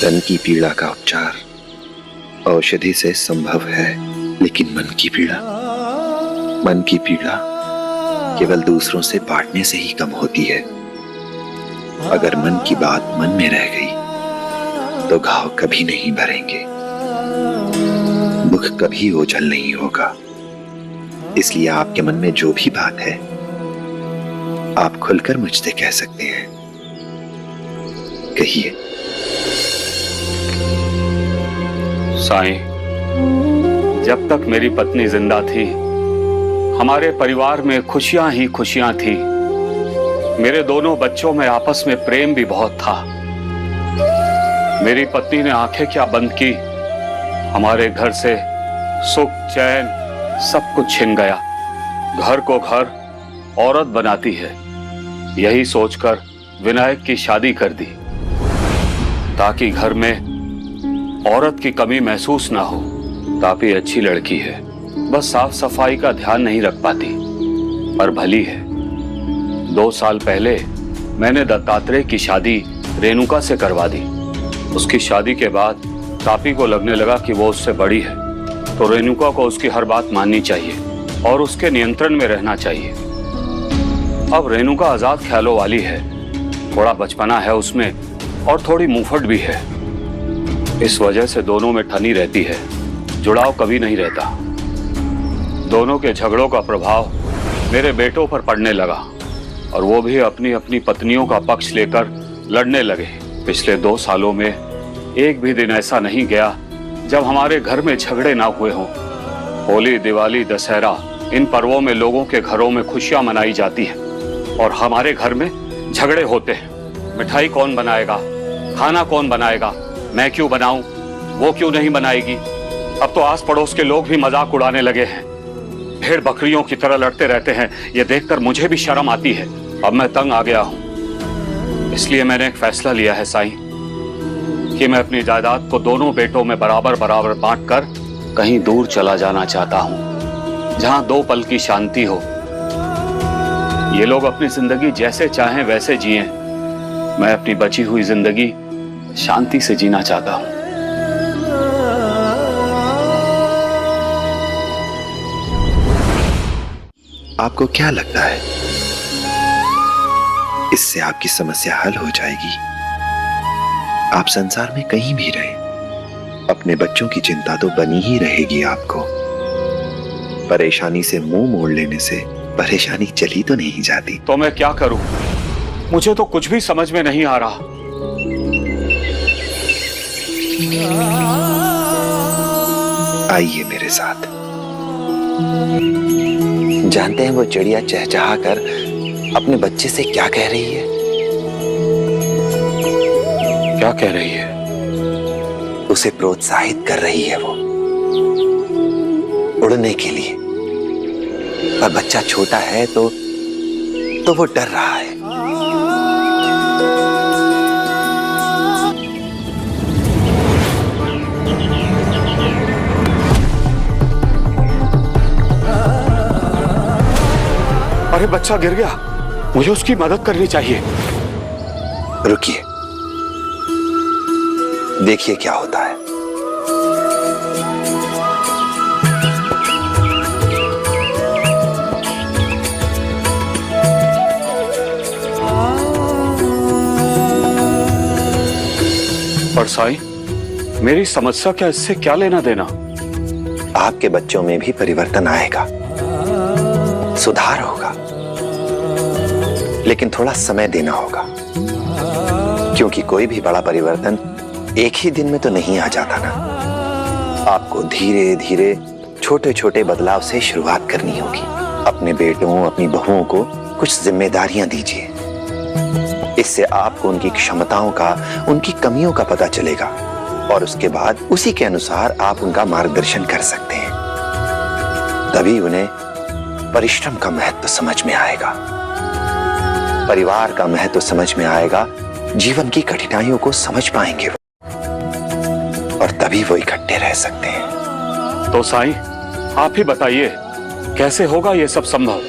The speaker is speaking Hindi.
तन की पीड़ा का उपचार औषधि से संभव है, लेकिन मन की पीड़ा केवल दूसरों से बांटने से ही कम होती है। अगर मन की बात मन में रह गई तो घाव कभी नहीं भरेंगे, मुख कभी ओझल नहीं होगा। इसलिए आपके मन में जो भी बात है आप खुलकर मुझसे कह सकते हैं। कहिए। साईं, जब तक मेरी पत्नी जिंदा थी हमारे परिवार में खुशियां ही खुशियां थी। मेरे दोनों बच्चों में आपस में प्रेम भी बहुत था। मेरी पत्नी ने आंखें क्या बंद की, हमारे घर से सुख चैन सब कुछ छिन गया। घर को घर औरत बनाती है, यही सोचकर विनायक की शादी कर दी ताकि घर में औरत की कमी महसूस ना हो। काफी अच्छी लड़की है, बस साफ सफाई का ध्यान नहीं रख पाती, पर भली है। 2 साल पहले मैंने दत्तात्रेय की शादी रेणुका से करवा दी। उसकी शादी के बाद तापी को लगने लगा कि वो उससे बड़ी है, तो रेणुका को उसकी हर बात माननी चाहिए और उसके नियंत्रण में रहना चाहिए। अब रेणुका आजाद ख्यालों वाली है, थोड़ा बचपना है उसमें और थोड़ी मुंहफट भी है। इस वजह से दोनों में ठनी रहती है, जुड़ाव कभी नहीं रहता। दोनों के झगड़ों का प्रभाव मेरे बेटों पर पड़ने लगा और वो भी अपनी अपनी पत्नियों का पक्ष लेकर लड़ने लगे। पिछले 2 सालों में एक भी दिन ऐसा नहीं गया जब हमारे घर में झगड़े ना हुए हों। होली, दिवाली, दशहरा, इन पर्वों में लोगों के घरों में खुशियां मनाई जाती हैं और हमारे घर में झगड़े होते हैं। मिठाई कौन बनाएगा, खाना कौन बनाएगा, मैं क्यों बनाऊं, वो क्यों नहीं बनाएगी। अब तो आस पड़ोस के लोग भी मजाक उड़ाने लगे हैं। भेड़ बकरियों की तरह लड़ते रहते हैं, ये देखकर मुझे भी शर्म आती है। अब मैं तंग आ गया हूं, इसलिए मैंने एक फैसला लिया है साईं कि मैं अपनी जायदाद को दोनों बेटों में बराबर बराबर बांटकर कहीं दूर चला जाना चाहता हूं, जहां 2 पल की शांति हो। ये लोग अपनी जिंदगी जैसे चाहें वैसे जिएं, मैं अपनी बची हुई जिंदगी शांति से जीना चाहता हूं। आपको क्या लगता है इससे आपकी समस्या हल हो जाएगी? आप संसार में कहीं भी रहे, अपने बच्चों की चिंता तो बनी ही रहेगी आपको। परेशानी से मुंह मोड़ लेने से परेशानी चली तो नहीं जाती। तो मैं क्या करूं? मुझे तो कुछ भी समझ में नहीं आ रहा। आइए मेरे साथ। जानते हैं वो चिड़िया चहचहा कर अपने बच्चे से क्या कह रही है? क्या कह रही है? उसे प्रोत्साहित कर रही है वो उड़ने के लिए। पर बच्चा छोटा है तो वो डर रहा है। अरे बच्चा गिर गया, मुझे उसकी मदद करनी चाहिए। रुकिए, देखिए क्या होता है। पर साईं, मेरी समस्या क्या इससे क्या लेना देना? आपके बच्चों में भी परिवर्तन आएगा, सुधार होगा, लेकिन थोड़ा समय देना होगा, क्योंकि कोई भी बड़ा परिवर्तन एक ही दिन में तो नहीं आ जाता ना। आपको धीरे धीरे छोटे छोटे बदलाव से शुरुआत करनी होगी। अपने बेटों, अपनी बहुओं को कुछ जिम्मेदारियां दीजिए। इससे आपको उनकी क्षमताओं का, उनकी कमियों का पता चलेगा और उसके बाद उसी के अनुसार आप उनका मार्गदर्शन कर सकते हैं। तभी उन्हें परिश्रम का महत्व समझ में आएगा, परिवार का महत्व समझ में आएगा, जीवन की कठिनाइयों को समझ पाएंगे और तभी वो इकट्ठे रह सकते हैं। तो साईं, आप ही बताइए कैसे होगा ये सब संभव?